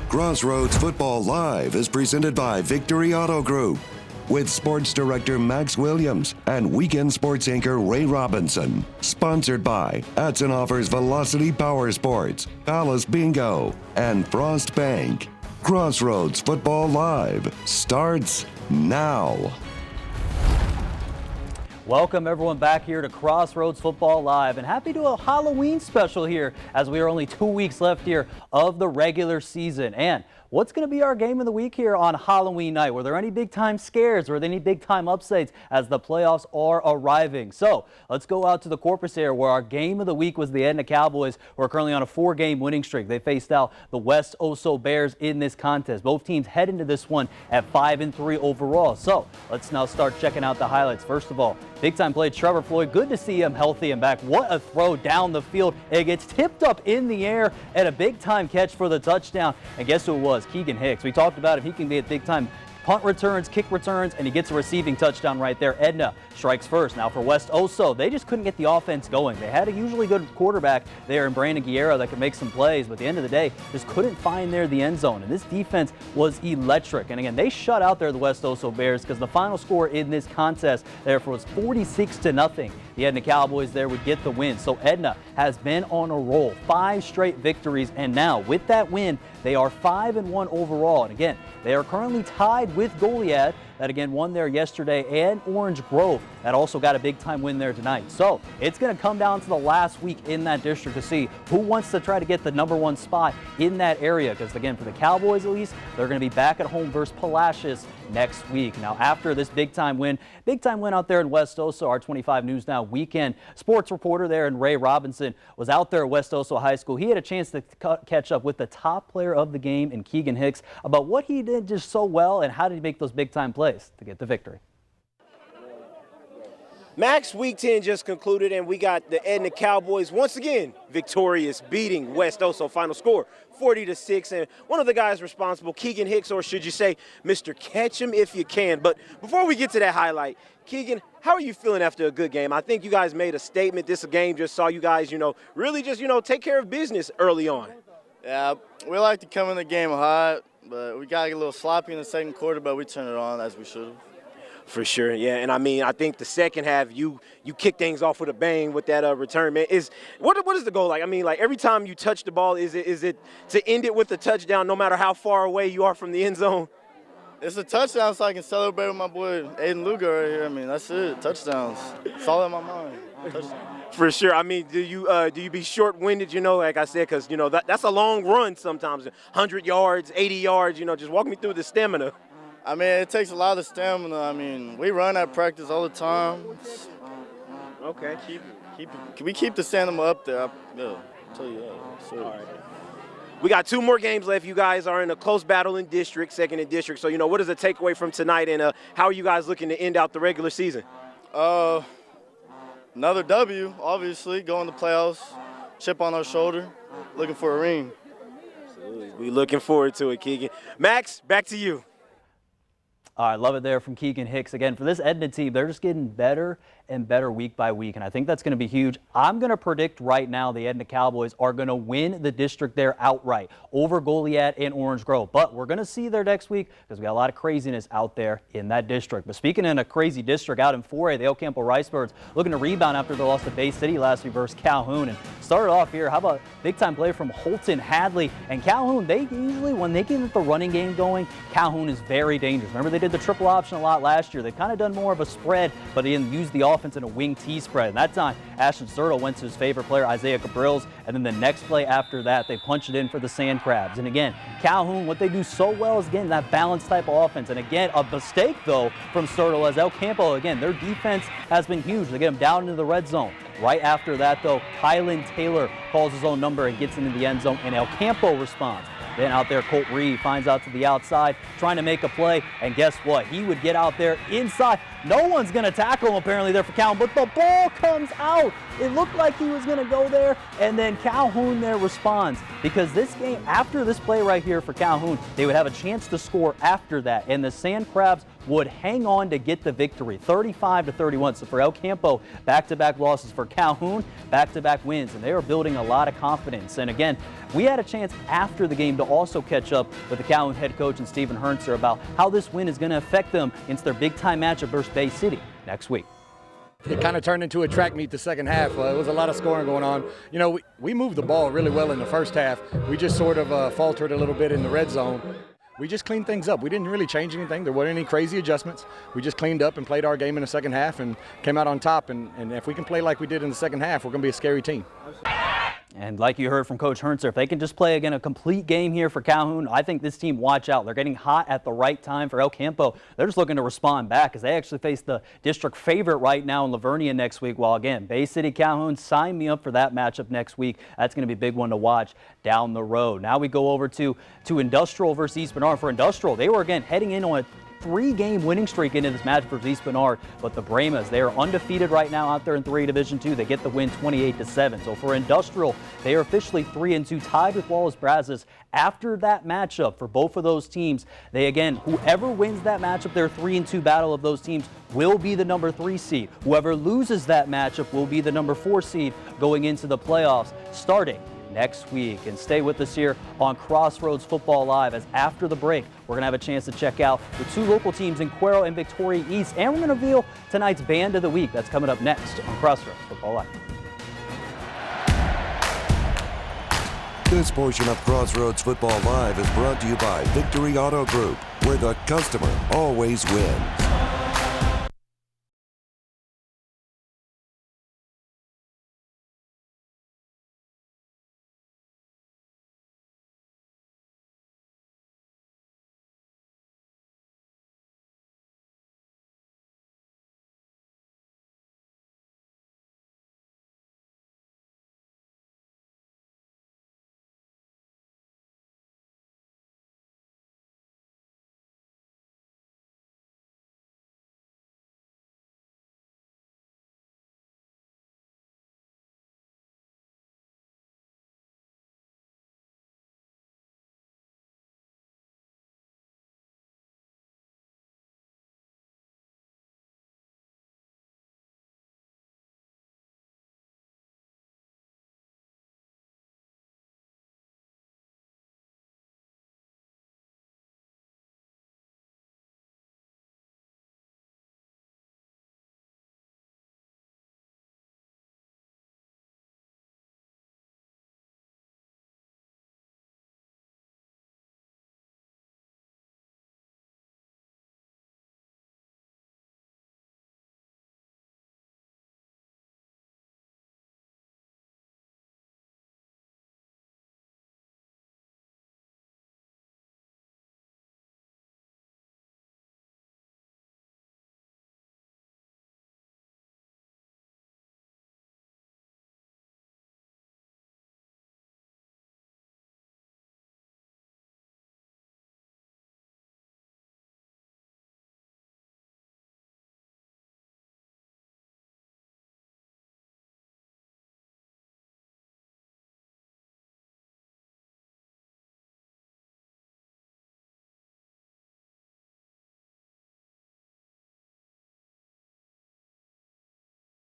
Crossroads Football Live is presented by Victory Auto Group with sports director Max Williams and weekend sports anchor Ray Robinson. Sponsored by Atzenhofer's Velocity Power Sports, Palace Bingo, and Frost Bank. Crossroads Football Live starts now. Welcome everyone back here to Crossroads Football Live, and happy to do a Halloween special here as we are only 2 weeks left here of the regular season. And what's going to be our game of the week here on Halloween night? Were there any big time scares? Were there any big time upsets as the playoffs are arriving? So let's go out to the Corpus area where our game of the week was the Edna Cowboys, who are currently on a 4-game winning streak. They faced out the West Oso Bears in this contest. Both teams head into this one at 5-3 overall. So let's now start checking out the highlights. First of all, big time play Trevor Floyd. Good to see him healthy and back. What a throw down the field. It gets tipped up in the air and a big time catch for the touchdown. And guess who it was? Keegan Hicks. We talked about if he can be at big time punt returns, kick returns, and he gets a receiving touchdown right there. Edna strikes first. Now for West Oso, they just couldn't get the offense going. They had a usually good quarterback there in Brandon Guerrero that could make some plays, but at the end of the day, just couldn't find the end zone. And this defense was electric. And again, they shut out there the West Oso Bears because the final score in this contest therefore was 46-0. The Edna Cowboys there would get the win. So Edna has been on a roll, 5 straight victories, and now with that win, they are 5-1 overall. And again, they are currently tied with Goliad, that again won there yesterday, and Orange Grove that also got a big time win there tonight. So it's going to come down to the last week in that district to see who wants to try to get the #1 spot in that area, because again, for the Cowboys at least, they're going to be back at home versus Palacios next week. Now after this big time win out there in West Oso, our 25 News Now weekend sports reporter there and Ray Robinson was out there at West Oso High School. He had a chance to catch up with the top player of the game in Keegan Hicks about what he did just so well and how did he make those big time plays to get the victory. Max, Week 10 just concluded, and we got the Edna Cowboys once again victorious, beating West Oso. Final score 40-6, and one of the guys responsible, Keegan Hicks, or should you say Mr. Catch Him If You Can. But before we get to that highlight, Keegan, how are you feeling after a good game? I think you guys made a statement. This game just saw you guys, really just, take care of business early on. Yeah, we like to come in the game hot, but we got to get a little sloppy in the second quarter, but we turned it on as we should have. For sure, yeah, and I think the second half you kick things off with a bang with that return, man. What is the goal like? Every time you touch the ball, is it to end it with a touchdown, no matter how far away you are from the end zone? It's a touchdown, so I can celebrate with my boy Aiden Luger right here. That's it. Touchdowns. It's all in my mind. Touchdown. For sure. Do you be short-winded? Like I said, because that's a long run sometimes. 100 yards, 80 yards. Just walk me through the stamina. It takes a lot of stamina. We run at practice all the time. Okay. We keep the stamina up there. I'll tell you that. So. All right. We got 2 more games left. You guys are in a close battle in district, second in district. So, what is the takeaway from tonight, and how are you guys looking to end out the regular season? Another W, obviously, going to playoffs, chip on our shoulder, looking for a ring. Absolutely. We're looking forward to it, Keegan. Max, back to you. All right, love it there from Keegan Hicks. Again, for this Edna team, they're just getting better and better week by week, and I think that's going to be huge. I'm going to predict right now the Edna Cowboys are going to win the district there outright over Goliad and Orange Grove. But we're going to see there next week because we got a lot of craziness out there in that district. But speaking in a crazy district out in 4A, the El Campo Ricebirds looking to rebound after they lost to Bay City last week versus Calhoun. And started off here, how about big-time play from Holton Hadley. And Calhoun, they usually, when they get the running game going, Calhoun is very dangerous. Remember, they did the triple option a lot last year. They've kind of done more of a spread, but they didn't use the offense in a wing T spread. And that time, Ashton Sertle went to his favorite player, Isaiah Cabrills, and then the next play after that, they punched it in for the Sand Crabs. And again, Calhoun, what they do so well is, again, that balanced type of offense. And again, a mistake, though, from Sertle as El Campo, again, their defense has been huge. They get them down into the red zone. Right after that, though, Kylan Taylor calls his own number and gets into the end zone, and El Campo responds. Then out there, Colt Reed finds out to the outside, trying to make a play, and guess what? He would get out there inside. No one's going to tackle him apparently there for Calhoun, but the ball comes out. It looked like he was going to go there, and then Calhoun there responds, because this game, after this play right here for Calhoun, they would have a chance to score after that, and the Sand Crabs would hang on to get the victory, 35-31. So for El Campo, back-to-back losses. For Calhoun, back-to-back wins, and they are building a lot of confidence. And again, we had a chance after the game to also catch up with the Calhoun head coach and Stephen Herntzer about how this win is going to affect them against their big-time matchup versus Bay City next week. It kind of turned into a track meet the second half. It was a lot of scoring going on. You know, we moved the ball really well in the first half. We just sort of faltered a little bit in the red zone. We just cleaned things up. We didn't really change anything. There weren't any crazy adjustments. We just cleaned up and played our game in the second half and came out on top. And if we can play like we did in the second half, we're going to be a scary team. And like you heard from Coach Herntzer, if they can just play again a complete game here for Calhoun, I think this team, watch out. They're getting hot at the right time for El Campo. They're just looking to respond back as they actually face the district favorite right now in Lavernia next week. While again, Bay City Calhoun, sign me up for that matchup next week. That's going to be a big one to watch down the road. Now we go over to Industrial versus East Bernard. For Industrial, they were again heading in on a 3-game winning streak into this match versus East Bernard, but the Bremas, they are undefeated right now out there in 3 Division II. They get the win 28-7. So for Industrial, they are officially 3-2, tied with Wallace Brazos. After that matchup for both of those teams, they again, whoever wins that matchup, their 3-2 battle of those teams will be the number 3 seed. Whoever loses that matchup will be the number 4 seed going into the playoffs starting next week. And stay with us here on Crossroads Football Live, as after the break, we're going to have a chance to check out the 2 local teams in Cuero and Victoria East, and we're going to reveal tonight's Band of the Week. That's coming up next on Crossroads Football Live. This portion of Crossroads Football Live is brought to you by Victory Auto Group, where the customer always wins.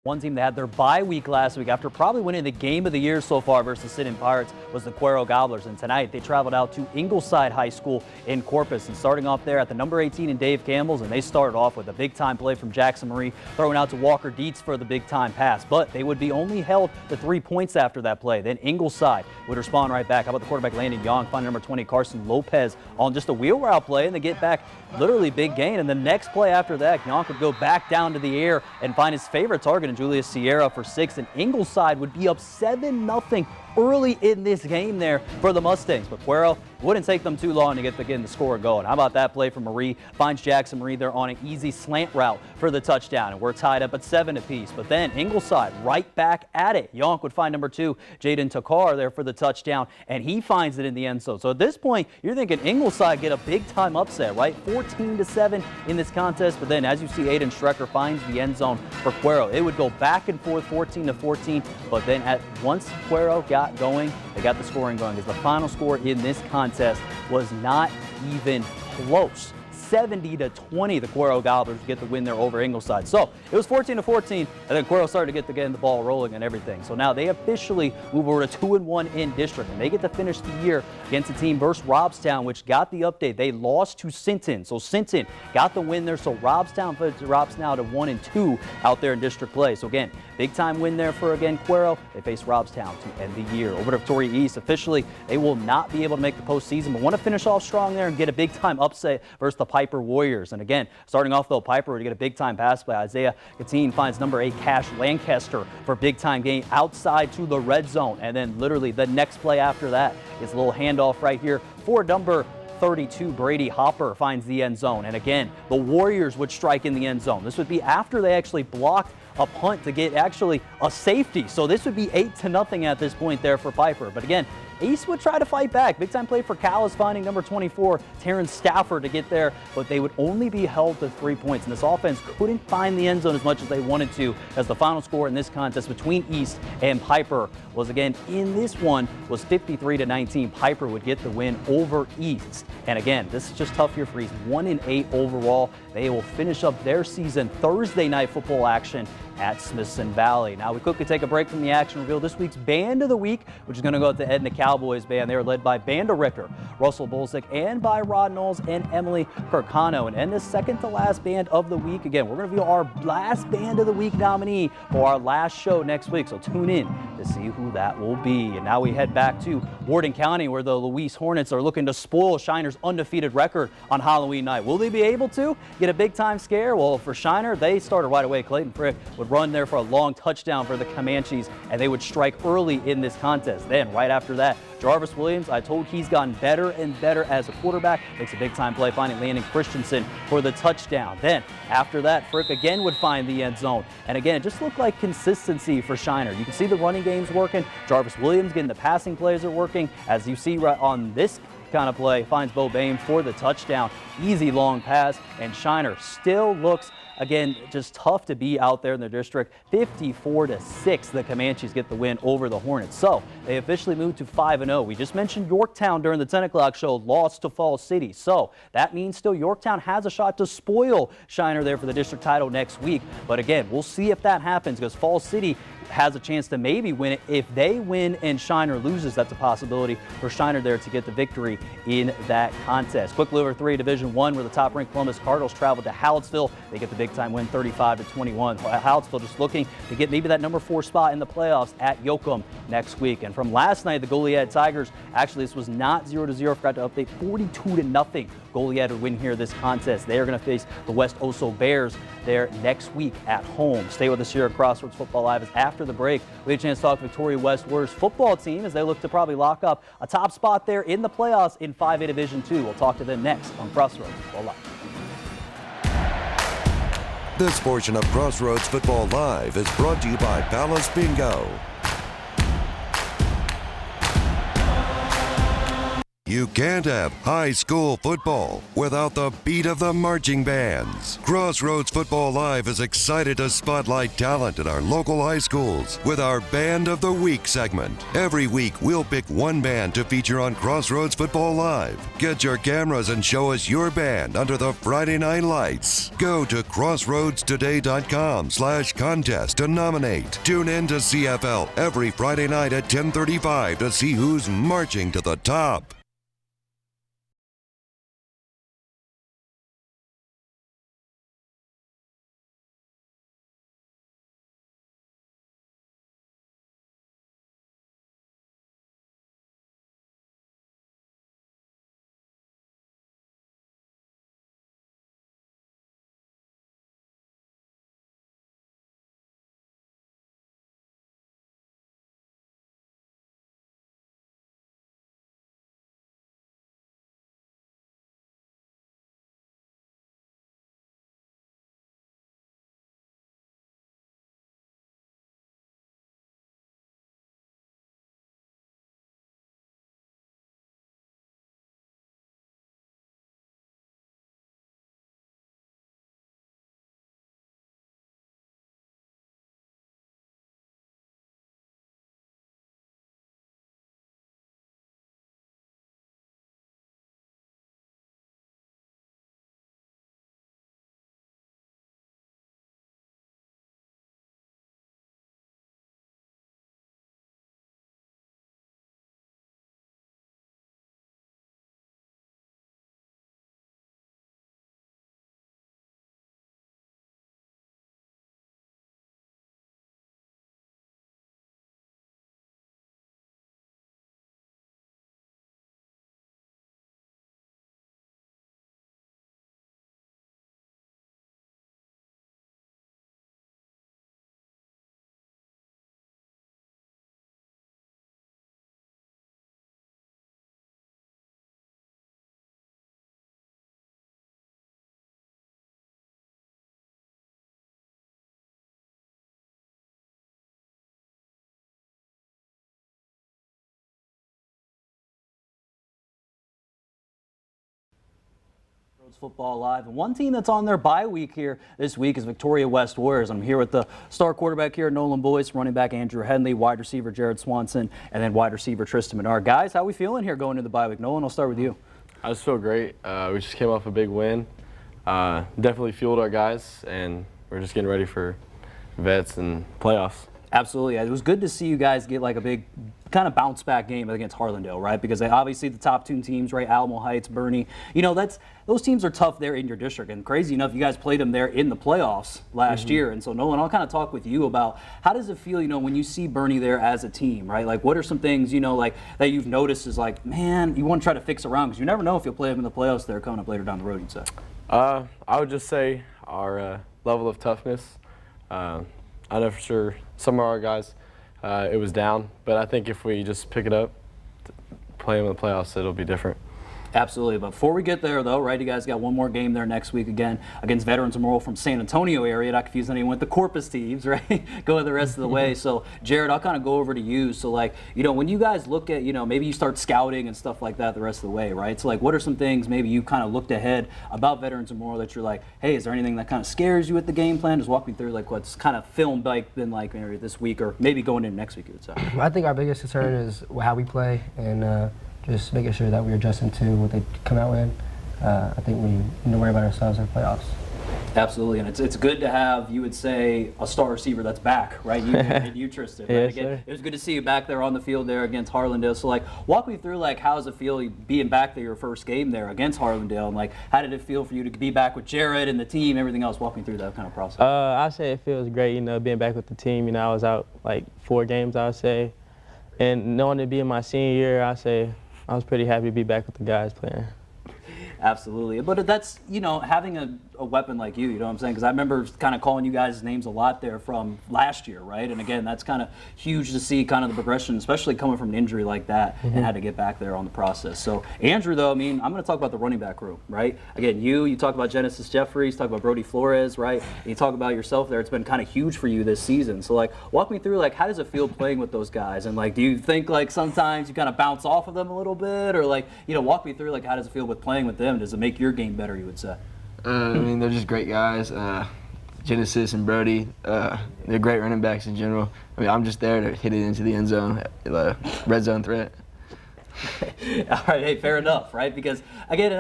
One team that had their bye week last week after probably winning the game of the year so far versus Sidon Pirates was the Cuero Gobblers. And tonight they traveled out to Ingleside High School in Corpus, and starting off there at the number 18 in Dave Campbell's, and they started off with a big time play from Jackson Marie, throwing out to Walker Dietz for the big time pass. But they would be only held to 3 points after that play. Then Ingleside would respond right back. How about the quarterback Landon Young finding number 20 Carson Lopez on just a wheel route play, and they get back literally big gain. And the next play after that, Young could go back down to the air and find his favorite target in Julius Sierra for 6, and Ingleside would be up 7-0 early in this game there for the Mustangs. But Cuero wouldn't take them too long to get the score going. How about that play from Marie? Finds Jackson Marie there on an easy slant route for the touchdown. And we're tied up at 7 apiece. But then Ingleside right back at it. Yonk would find number 2, Jaden Takar there for the touchdown. And he finds it in the end zone. So at this point, you're thinking Ingleside get a big time upset, right? 14-7 in this contest. But then as you see, Aiden Strecker finds the end zone for Cuero. It would go back and forth 14-14. But then once Cuero got going, they got the scoring going, because the final score in this contest was not even close. 70-20, the Cuero Gobblers get the win there over Ingleside. So it was 14-14, and then Cuero started to get the ball rolling and everything. So now they officially move over to 2-1 in district, and they get to finish the year against a team versus Robstown, which got the update. They lost to Sinton, so Sinton got the win there. So Robstown drops now to 1-2 out there in district play. So again, big time win there for Cuero. They face Robstown to end the year. Over to Victoria East, officially they will not be able to make the postseason, but want to finish off strong there and get a big time upset versus the Piper Warriors. And again, starting off though, Piper would get a big time pass play. Isaiah Katine finds number 8 Cash Lancaster for big time gain outside to the red zone. And then literally the next play after that is a little handoff right here for number 32 Brady Hopper finds the end zone. And again, the Warriors would strike in the end zone. This would be after they actually blocked a punt to get actually a safety. So this would be 8-0 at this point there for Piper. But again, East would try to fight back. Big time play for Callis, finding number 24, Terrence Stafford, to get there, but they would only be held to 3 points. And this offense couldn't find the end zone as much as they wanted to, as the final score in this contest between East and Piper was, again, in this one, was 53-19. Piper would get the win over East. And again, this is just tough here for East. 1-8 overall. They will finish up their season Thursday night football action at Smithson Valley. Now we quickly take a break from the action, reveal this week's Band of the Week, which is going to go out to Edna Cowboys Band. They are led by Banda Ricker, Russell Bolsick, and by Rod Knowles and Emily Kirkano. And end the second to last Band of the Week. Again, we're going to reveal our last Band of the Week nominee for our last show next week, so tune in to see who that will be. And now we head back to Worden County, where the Louise Hornets are looking to spoil Shiner's undefeated record on Halloween night. Will they be able to get a big time scare? Well, for Shiner, they started right away. Clayton Frick would run there for a long touchdown for the Comanches, and they would strike early in this contest. Then right after that, Jarvis Williams, I told he's gotten better and better as a quarterback, makes a big time play, finding Landon Christensen for the touchdown. Then after that, Frick again would find the end zone. And again, it just looked like consistency for Shiner. You can see the running game's working. Jarvis Williams getting the passing plays are working. As you see right on this kind of play, finds Bo Bain for the touchdown. Easy long pass, and Shiner still looks, again, just tough to be out there in the district. 54-6, the Comanches get the win over the Hornets. So they officially moved to 5-0. We just mentioned Yorktown during the 10 o'clock show, lost to Falls City. So that means still Yorktown has a shot to spoil Shiner there for the district title next week. But again, we'll see if that happens, because Falls City has a chance to maybe win it. If they win and Shiner loses, that's a possibility for Shiner there to get the victory in that contest. Quickly over 3, Division 1, where the top-ranked Columbus Cardinals traveled to Hallettsville. They get the big-time win, 35-21. Hallettsville just looking to get maybe that number 4 spot in the playoffs at Yoakum next week. And from last night, the Goliad Tigers, actually this was not 0-0, forgot to update, 42-0. Goliad would win here this contest. They are going to face the West Oso Bears there next week at home. Stay with us here at Crossroads Football Live, as after the break, we had a chance to talk to Victoria West Warriors football team as they look to probably lock up a top spot there in the playoffs in 5A Division 2. We'll talk to them next on Crossroads Football Live. This portion of Crossroads Football Live is brought to you by Palace Bingo. You can't have high school football without the beat of the marching bands. Crossroads Football Live is excited to spotlight talent at our local high schools with our Band of the Week segment. Every week, we'll pick one band to feature on Crossroads Football Live. Get your cameras and show us your band under the Friday night lights. Go to crossroadstoday.com/contest to nominate. Tune in to CFL every Friday night at 10:35 to see who's marching to the top. Football Live. And one team that's on their bye week here this week is Victoria West Warriors. I'm here with the star quarterback here, Nolan Boyce, running back Andrew Henley, wide receiver Jared Swanson, and then wide receiver Tristan Menard. Guys, how are we feeling here going into the bye week? Nolan, I'll start with you. I just feel great. We just came off a big win. Definitely fueled our guys, and we're just getting ready for vets and playoffs. Absolutely. It was good to see you guys get like a big kind of bounce back game against Harlandale, right? Because they obviously the top two teams, right? Alamo Heights, Bernie. You know, those teams are tough there in your district. And crazy enough, you guys played them there in the playoffs last year. And so, Nolan, I'll kind of talk with you about how does it feel, you know, when you see Bernie there as a team, right? Like, what are some things, you know, like that you've noticed is like, man, you want to try to fix around because you never know if you'll play them in the playoffs there coming up later down the road, you'd say. I would just say our level of toughness. I know for sure some of our guys, it was down, but I think if we just pick it up, play them in the playoffs, it'll be different. Absolutely. But before we get there, though, right, you guys got one more game there next week again against Veterans Memorial from San Antonio area. Not confusing anyone with the Corpus Thieves, right? Going the rest of the way. So, Jared, I'll kind of go over to you. So, like, you know, when you guys look at, you know, maybe you start scouting and stuff like that the rest of the way, right? So, like, what are some things maybe you kind of looked ahead about Veterans Memorial that you're like, hey, is there anything that kind of scares you with the game plan? Just walk me through, like, what's kind of filmed like been like maybe this week or maybe going into next week, you would say. I think our biggest concern is how we play and just making sure that we're adjusting to what they come out in. I think we need to worry about ourselves in the playoffs. Absolutely, and it's good to have, you would say, a star receiver that's back, right? You Tristan. Right? Yes, Again, sir. it was good to see you back there on the field there against Harlandale. So, like, walk me through, like, how does it feel being back there your first game there against Harlandale? And, like, how did it feel for you to be back with Jared and the team, everything else? Walk me through that kind of process. I say it feels great, you know, being back with the team. You know, I was out, like, 4 games, I would say. And knowing it being my senior year, I say I was pretty happy to be back with the guys playing. Absolutely. But that's, you know, having a weapon like you know what I'm saying? Because I remember kind of calling you guys' names a lot there from last year, right? And again, that's kind of huge to see kind of the progression, especially coming from an injury like that and had to get back there on the process. So, Andrew, though, I mean, I'm going to talk about the running back room, right? Again, you talk about Genesis Jeffries, talk about Brody Flores, right? And you talk about yourself there. It's been kind of huge for you this season. So, like, walk me through, like, how does it feel playing with those guys? And, like, do you think, like, sometimes you kind of bounce off of them a little bit? Or, like, you know, walk me through, like, how does it feel with playing with them? Does it make your game better, you would say? I mean, they're just great guys. Genesis and Brody, they're great running backs in general. I mean, I'm just there to hit it into the end zone, red zone threat. All right, hey, fair enough, right? Because again,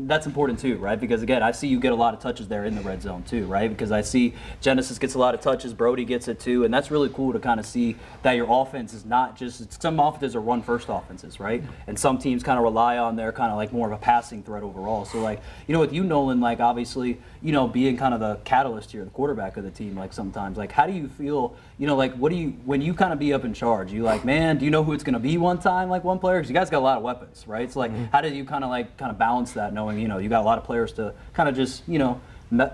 that's important too, right? Because again, I see you get a lot of touches there in the red zone too, right? Because I see Genesis gets a lot of touches, Brody gets it too, and that's really cool to kind of see that your offense is not just some offenses are run-first offenses, right? And some teams kind of rely on their kind of like more of a passing threat overall. So like, you know, with you, Nolan, like obviously, you know, being kind of the catalyst here, the quarterback of the team, like sometimes, like how do you feel? You know, like what do you when you kind of be up in charge? You like, man, do you know who it's going to be one time? Like one player. Because you guys got a lot of weapons, right? So like, how did you kind of balance that, knowing you know you got a lot of players to kind of just you know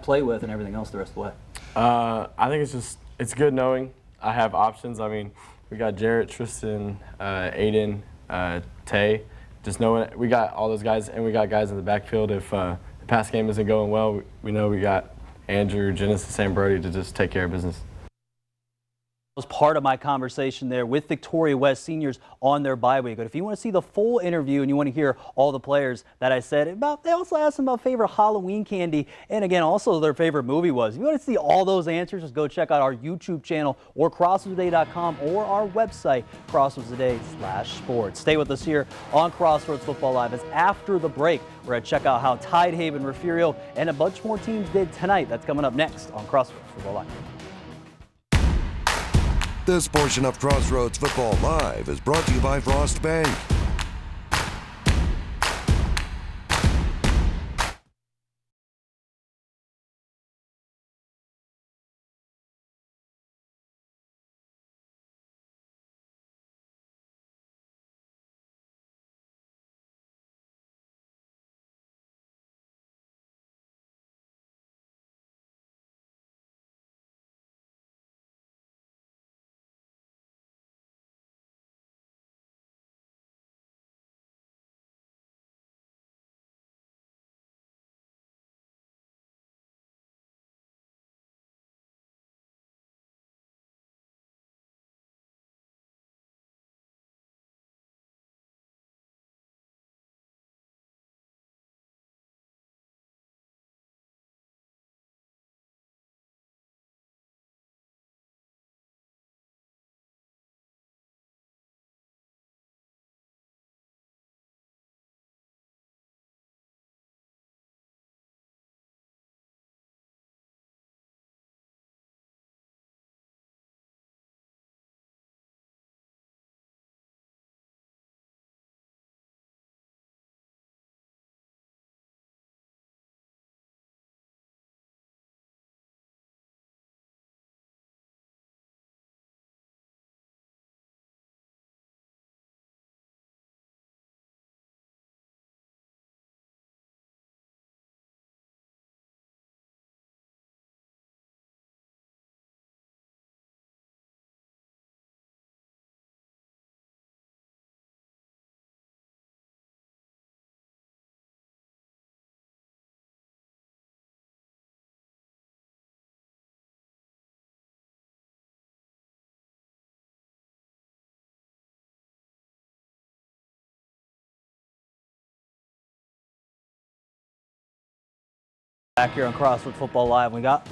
play with and everything else the rest of the way? I think it's good knowing I have options. I mean, we got Jarrett, Tristan, Aiden, Tay. Just knowing we got all those guys, and we got guys in the backfield. If the pass game isn't going well, we know we got Andrew, Genesis, and Brody to just take care of business. Was part of my conversation there with Victoria West seniors on their bye week. But if you want to see the full interview and you want to hear all the players that I said about, they also asked them about favorite Halloween candy and again also their favorite movie was. If you want to see all those answers, just go check out our YouTube channel or crossroadstoday.com or our website crossroadstoday.com/sports. Stay with us here on Crossroads Football Live. As after the break, we're going to check out how Tidehaven, Refugio, and a bunch more teams did tonight. That's coming up next on Crossroads Football Live. This portion of Crossroads Football Live is brought to you by Frost Bank. Back here on Crossroads Football Live, we got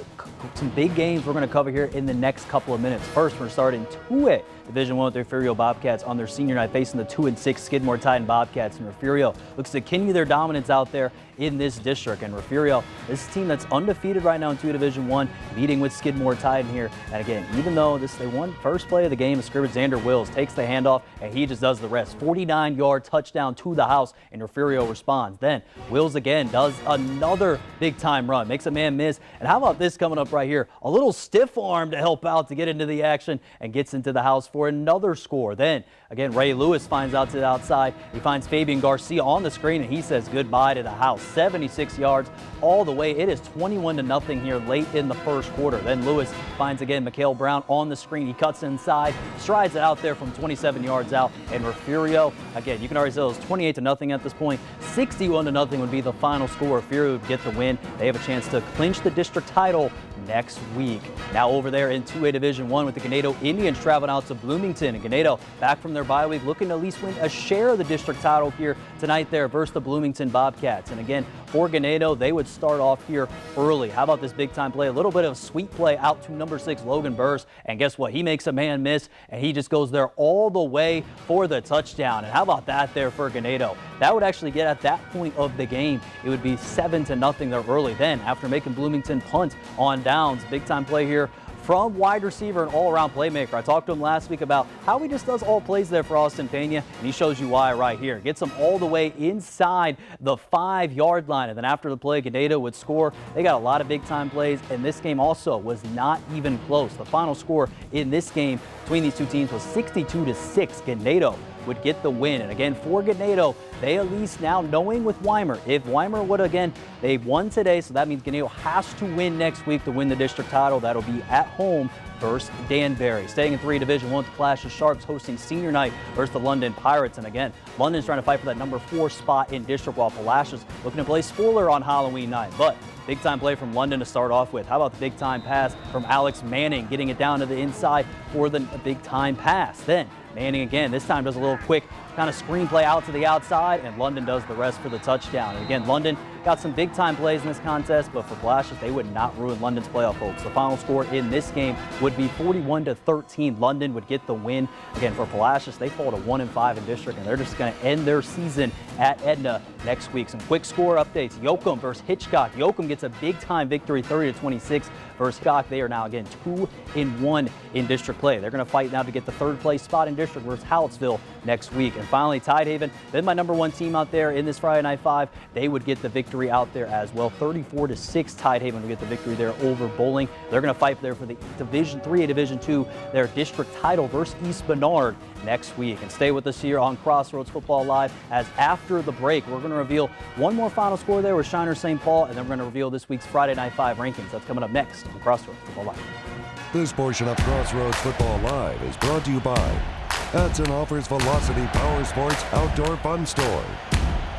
some big games we're going to cover here in the next couple of minutes. First, we're starting 2A Division I with the Refugio Bobcats on their senior night facing the 2-6 Skidmore Titan Bobcats. And Refugio looks to continue their dominance out there in this district. And Refugio, this is a team that's undefeated right now in 2A Division I, meeting with Skidmore Titan here. And again, even though they won first play of the game, the scrimmage, Xander Wills takes the handoff and he just does the rest. 49-yard touchdown to the house, and Refugio responds. Then Wills again does another big-time run, makes a man miss. And how about this coming up right here? A little stiff arm to help out to get into the action and gets into the house for another score. Then again, Ray Lewis finds out to the outside. He finds Fabian Garcia on the screen and he says goodbye to the house. 76 yards all the way. It is 21-0 here late in the first quarter. Then Lewis finds again Mikhail Brown on the screen. He cuts inside, strides it out there from 27 yards out. And Refugio, again, you can already tell it's 28-0 at this point. 61-0 would be the final score. Refugio would get the win. They have a chance to clinch the district title next week. Now over there in 2A Division I with the Ganado Indians traveling out to Bloomington. And Ganado back from their bye week looking to at least win a share of the district title here tonight there versus the Bloomington Bobcats. And again, for Ganado, they would start off here early. How about this big time play? A little bit of sweet play out to number 6 Logan Burrs. And guess what? He makes a man miss and he just goes there all the way for the touchdown. And how about that there for Ganado? That would actually get at that point of the game. It would be 7-0 there early. Then after making Bloomington punt on downs, big time play here from wide receiver and all-around playmaker. I talked to him last week about how he just does all plays there for Austin Pena, and he shows you why right here. Gets them all the way inside the 5-yard line, and then after the play, Ganado would score. They got a lot of big-time plays, and this game also was not even close. The final score in this game between these two teams was 62-6. Ganado would get the win. And again, for Ganado, they at least now knowing with Weimer, if Weimer would again, they won today, so that means Ganado has to win next week to win the district title. That'll be at home versus Danbury. Staying in 3 Division I with the Flashes Sharks hosting senior night versus the London Pirates. And again, London's trying to fight for that number 4 spot in district, while Flashes looking to play spoiler on Halloween night. But big time play from London to start off with. How about the big time pass from Alex Manning, getting it down to the inside for the big time pass. Then Manning again, this time does a little quick kind of screenplay out to the outside, and London does the rest for the touchdown. And again, London got some big time plays in this contest, but for Flashes, they would not ruin London's playoff hopes. The final score in this game would be 41-13. London would get the win. Again, for Flashes, they fall to 1-5 in district, and they're just going to end their season at Edna next week. Some quick score updates. Yoakum versus Hitchcock. Yoakum gets a big time victory, 30-26 versus Hitchcock. They are now again 2-1 in district play. They're going to fight now to get the 3rd place spot in district versus Hallettsville next week. And finally, Tidehaven, then my number 1 team out there in this Friday Night 5, they would get the victory out there as well. 34-6, Tidehaven would get the victory there over Bowling. They're going to fight there for the Division 3A Division 2, their district title versus East Bernard next week. And stay with us here on Crossroads Football Live, as after the break, we're going to reveal one more final score there with Shiner St. Paul, and then we're going to reveal this week's Friday Night 5 rankings. That's coming up next on Crossroads Football Live. This portion of Crossroads Football Live is brought to you by Hudson offers Velocity Power Sports Outdoor Fun Store.